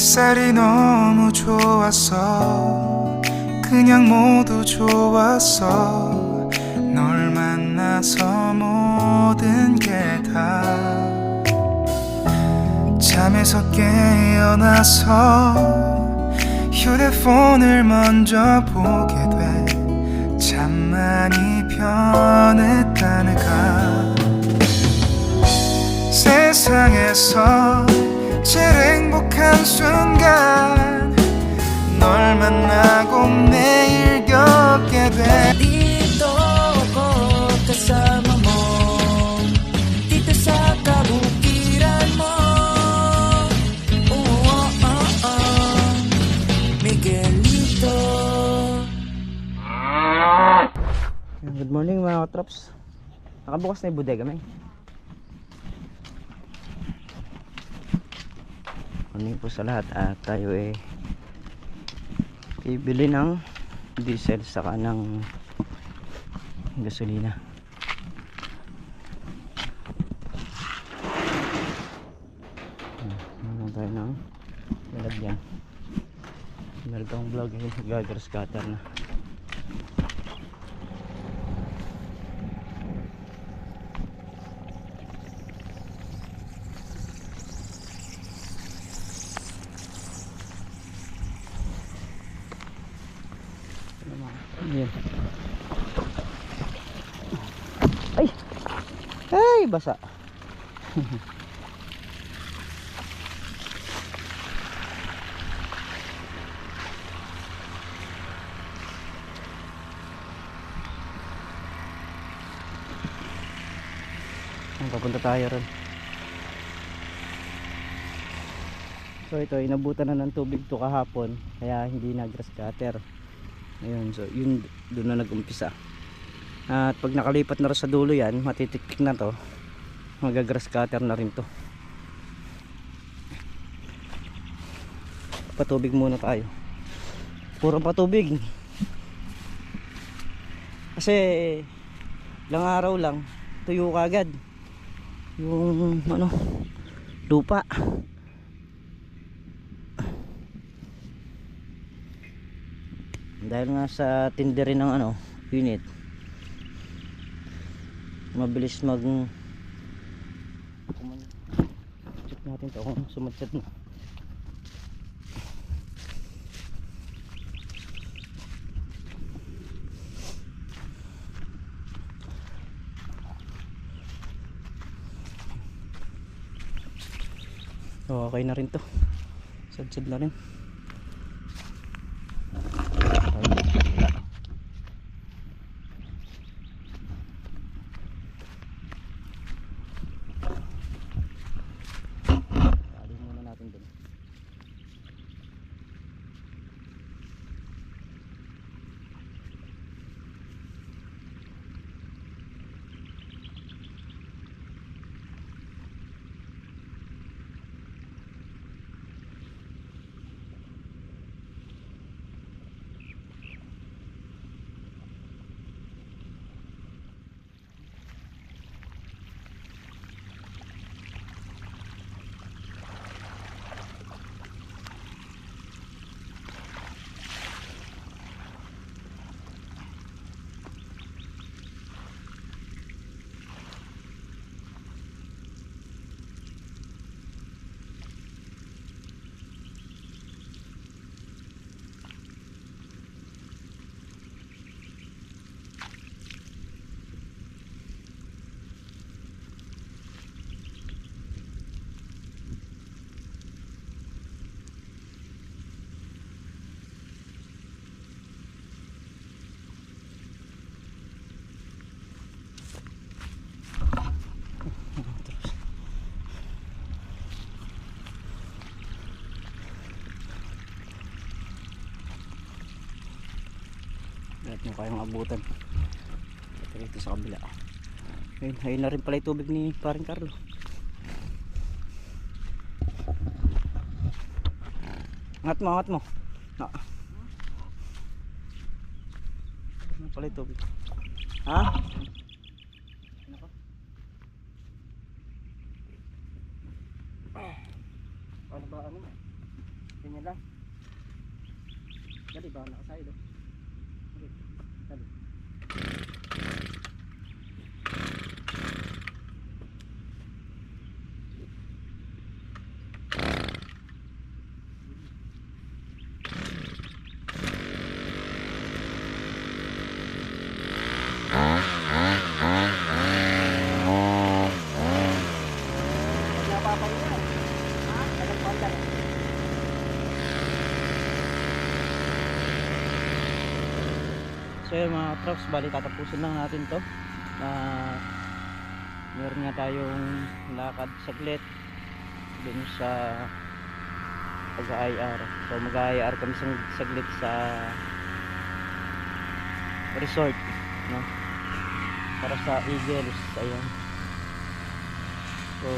햇살이 너무 좋았어. 그냥 모두 좋았어. 널 만나서 모든 게 다 잠에서 깨어나서 휴대폰을 먼저 보게 돼. 참 많이 변했다는가. 세상에서 제일 행복한 순간 널 만나고 매일 겪게 돼. Dito ako kasama mo, dito sa kabukiran mo. Miguelito. Good morning mga katrops. Nakabukas na yung bodega, may. Morning po sa lahat. At tayo bibili ng diesel saka ng gasolina. Meron tayo ng lalagyan. Meron tayong vlog yung gagara scatter na. Yan. Ay basa. Papunta tayo ron. So ito, inabutan na ng tubig to kahapon, kaya hindi nag-grass cutter. Ayun, so yun doon na nag-umpisa. At pag nakalipat na rin sa dulo yan, matitikik na to, mag-grass cutter na rin to. Patubig muna tayo. Puro patubig. Kasi ilang araw lang tuyo kagad yung lupa. Dahil nga sa tindi rin ng unit, mabilis check natin to kung sumadsad na. So okay na rin to, sadsad na rin. Lahat nyo kayong abutan. Ito sa kabila. Ayun na rin pala yung tubig ni paring Carlo. Angat mo. Na. Ayun na pala yung tubig. Ha? Paano ba Ganyan lang. Dali ba nakasayo do? Okay. Dali. So yun mga trucks, bali tatapusin lang natin to. Meron nga tayong lakad saglit dun sa pag-IR. So mag-IR kami saglit sa resort, no? Para sa Eagles, ayun. So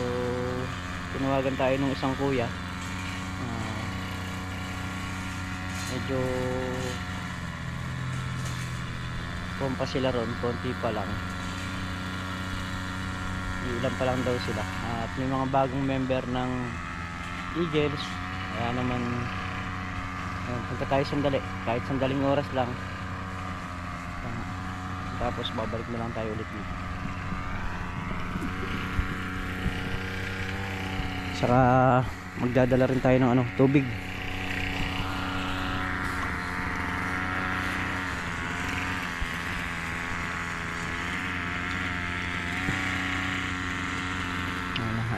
tinawagan tayo ng isang kuya. Medyo pa sila ron, konti pa lang, ilan pa lang daw sila, at may mga bagong member ng Eagles, kaya naman punta tayo sandali, kahit sandaling oras lang, tapos babalik na lang tayo ulit dito. Saka magdadala rin tayo ng tubig.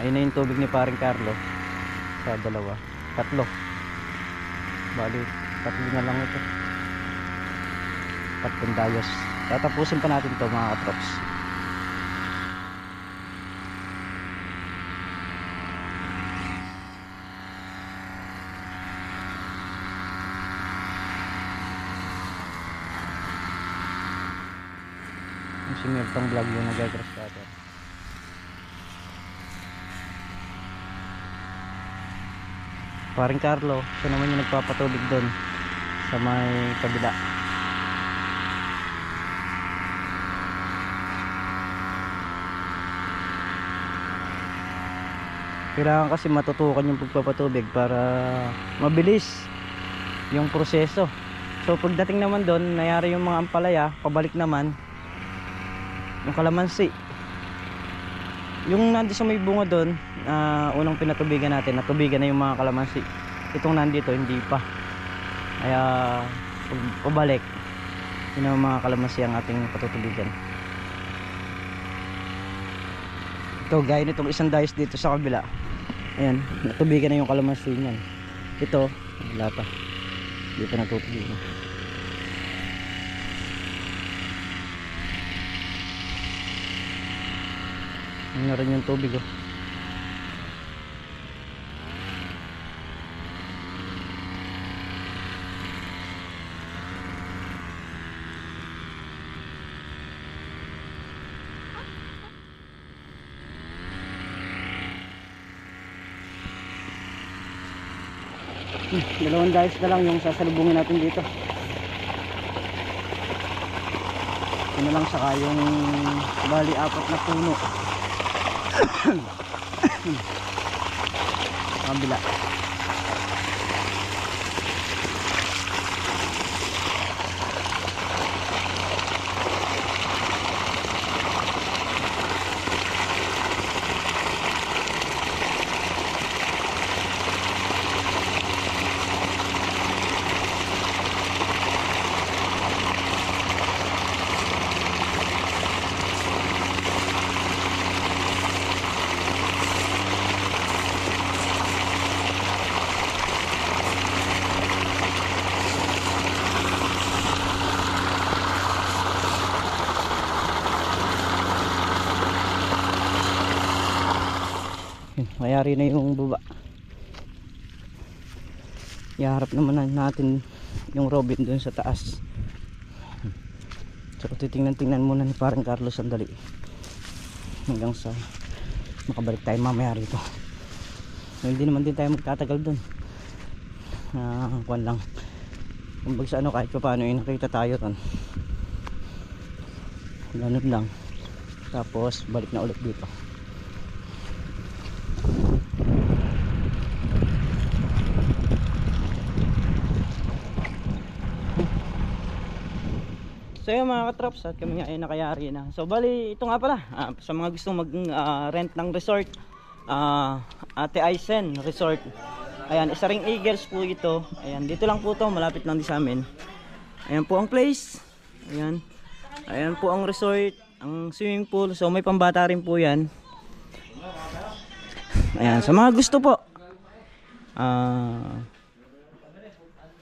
Ayun na yung tubig ni paring Carlo sa dalawa, tatlo, bali tatlo na lang ito, tatlong dayos. Tatapusin pa natin to mga katrops. Yung si Milton Vlog yung nagagrass cutter. Paring Carlo, siya naman yung nagpapatubig doon sa may kabila. Kailangan kasi matutukan yung pagpapatubig para mabilis yung proseso. So pagdating naman doon, nangyari yung mga ampalaya, pabalik naman yung kalamansi. Yung nandito sa may bunga doon, unang pinatubigan natin, natubigan na yung mga kalamansi. Itong nandito hindi pa, kaya pabalik yun ang mga kalamansi ang ating patutubigan. Ito gaya nitong isang dayos dito sa kabila, ayan, natubigan na yung kalamansi niyan. Ito wala pa, hindi pa natutubigan. Yun na rin yung tubig, oh. Dalawang dayos na lang yung sasalubungin natin dito. Yun na lang, saka yung bali 4 na puno kabila. Mayari na yung baba. Iharap naman natin yung Robin dun sa taas. So titingnan muna ni parang Carlos sandali hanggang sa makabalik tayo mamaya rito. So, hindi naman din tayo magtatagal dun. Kuwan lang, kumbaga sa kahit pa paano nakita tayo ron, ganun lang, tapos balik na ulit dito. yung mga katrops at kami nga ay nakayari na. So bali ito nga pala sa mga gustong mag rent ng resort, Ate Aisen Resort. Ayan, Isa Ring Eagles po ito. Ayan, dito lang po to, malapit lang din sa amin. Ayan po ang place. Ayan. Ayan po ang resort, ang swimming pool. So may pambata rin po 'yan. Ayan, sa mga gusto po.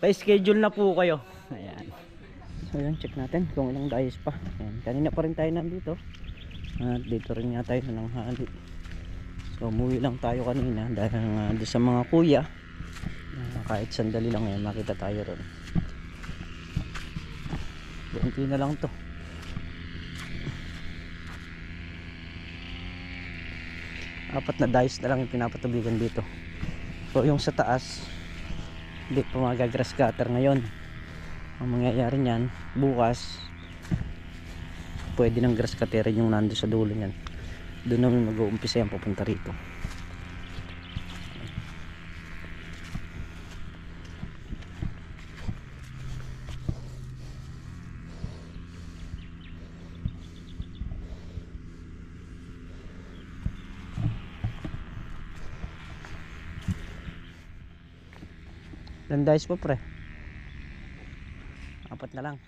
Pa-schedule na po kayo. Ayan. So yun, check natin kung ilang days pa. Ayan, kanina pa rin tayo nandito. At dito rin nga tayo nanghali. So umuwi lang tayo kanina dahil doon sa mga kuya. Kahit sandali lang ngayon makita tayo ron. Bunti na lang to. Apat na days na lang yung pinapatubigan dito. So yung sa taas, hindi pa magagrass cutter ngayon. Ang mangyayari niyan, bukas pwede ng grass cutter yung nando sa dulo niyan. Doon namin mag-uumpisa yan papunta rito. Landais po pre. Apat na lang.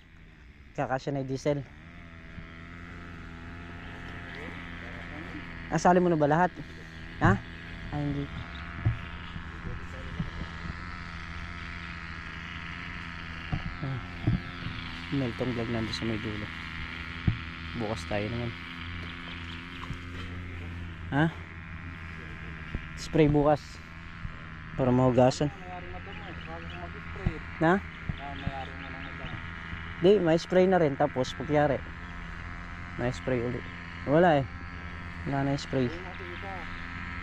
Kakasya na yung diesel. Asali mo na ba lahat? Ha? Ay hindi. Meltong vlog nandun sa may dulo. Bukas tayo naman. Ha? Spray bukas. Para mahugasan. Na? Di, may spray na rin. Tapos pagyari may spray ulit. Wala eh. Wala na yung spray.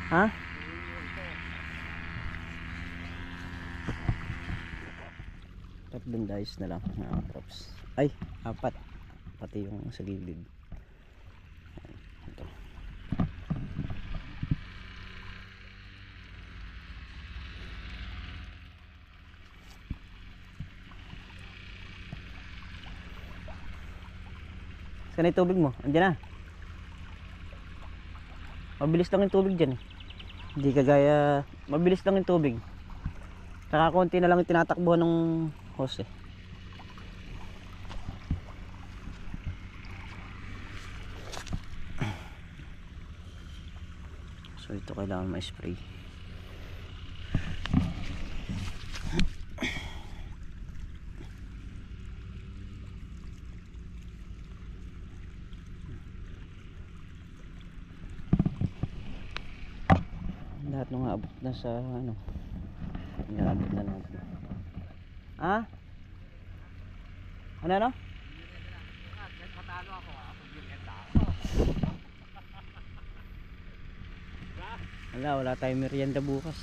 Ha? Tatlong dice na lang mga props. Ay, apat. Pati yung sa gilid. Ito. Saan yung tubig mo? Andiyan na. Mabilis lang yung tubig dyan eh. Hindi kagaya, mabilis lang yung tubig. Saka konti na lang yung tinatakbuhan ng hose eh. So ito kailangan ma-spray. Lahat nung abot na sa ano, inaabot na natin. Ha? Ano no? Matalo ako wala tayong merienda bukas.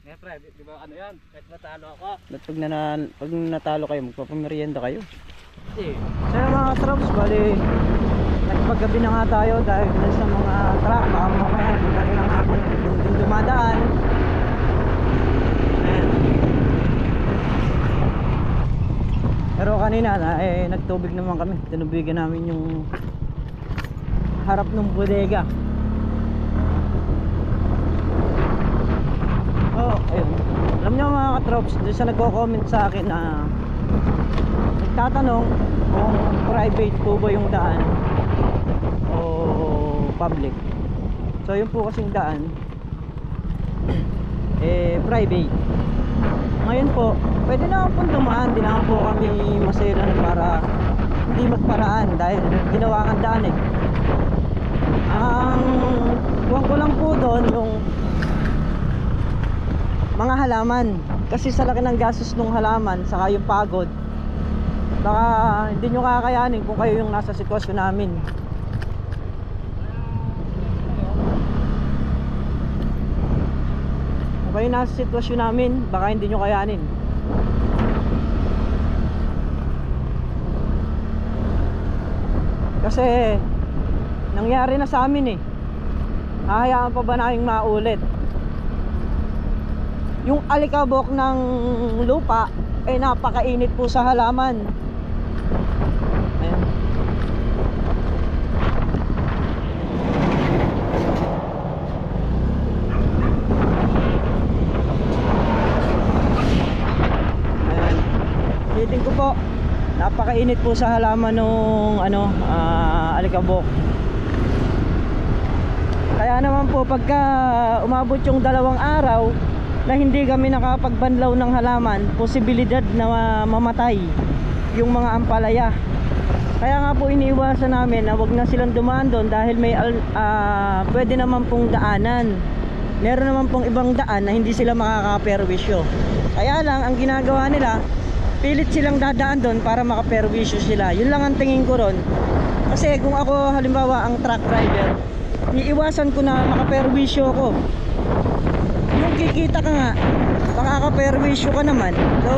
Pre, di ba ano yan? Kahit natalo ako. Ba't pag natalo kayo, magpapamerienda kayo? Hindi. So mga traps, bali nagpaggabi na nga tayo dahil sa mga truck, baka mamaya dahil lang ako yung dumadaan. Ayan. Pero kanina nagtubig naman kami, tinubigan namin yung harap ng bodega. Oh, ayun. Alam niyo mga katrops, doon sa nagko-comment sa akin na nagtatanong kung private po ba yung daan o public. So yun po kasing daan private. Ngayon po, pwede na po dumaan, di naman po kami maselan para hindi magparaan dahil ginawa kang daan eh. Ang kuwang ko lang po doon yung mga halaman, kasi sa laki ng gastos ng halaman saka yung pagod, baka hindi nyo kakayanin kung kayo yung nasa sitwasyon namin. Kung kayo nasa sitwasyon namin, baka hindi nyo kayanin. Kasi nangyari na sa amin eh. Hahayaan pa ba namin maulit? Yung alikabok ng lupa ay napakainit po sa halaman. po. Napakainit po sa halaman nung alikabok. Kaya naman po pagka umabot yung 2 araw na hindi kami nakapagbanlaw ng halaman, posibilidad na mamatay yung mga ampalaya. Kaya nga po iniiwasan namin na wag na silang dumaan doon dahil may pwede naman pong daanan. Meron naman pong ibang daan na hindi sila makakaperwisyo. Kaya lang ang ginagawa nila, pilit silang dadaan doon para makaperwisyo sila. Yun lang ang tingin ko ron. Kasi kung ako halimbawa ang truck driver, iiwasan ko na makaperwisyo ko. Yung kikita ka nga, makakaperwisyo ka naman. So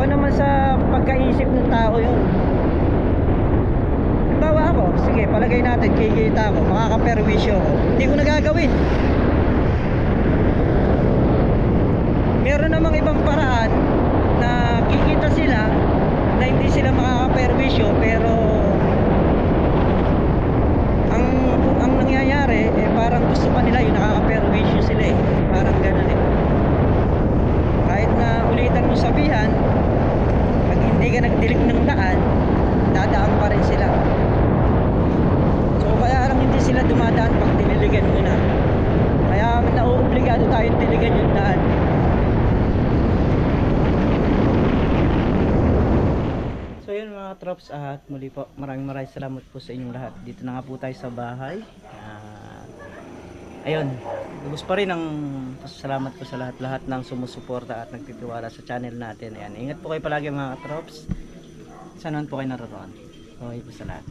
naman sa pagkaisip ng tao yun. Halimbawa ako, sige palagay natin kikita ako, makakaperwisyo ako, hindi ko nagagawin. Meron namang ibang paraan na kikita sila na hindi sila makakaperwisyo, pero ang nangyayari parang gusto pa nila yung nakakaperwisyo sila parang ganun kahit na ulitan mo sabihan, pag hindi ka nagdilig ng daan, dadaan pa rin sila. So kaya lang hindi sila dumadaan pag diniligan mo na. Kaya nauobligado tayong diligan yung daan. So yun mga trops, at muli po maraming salamat po sa inyong lahat. Dito na nga po tayo sa bahay. Ayun, lubos pa rin ang pasalamat ko sa lahat-lahat ng sumusuporta at nagtitiwala sa channel natin. Ayan, ingat po kayo palagi mga trops. Saan po kayo naroon. Okay po sa lahat.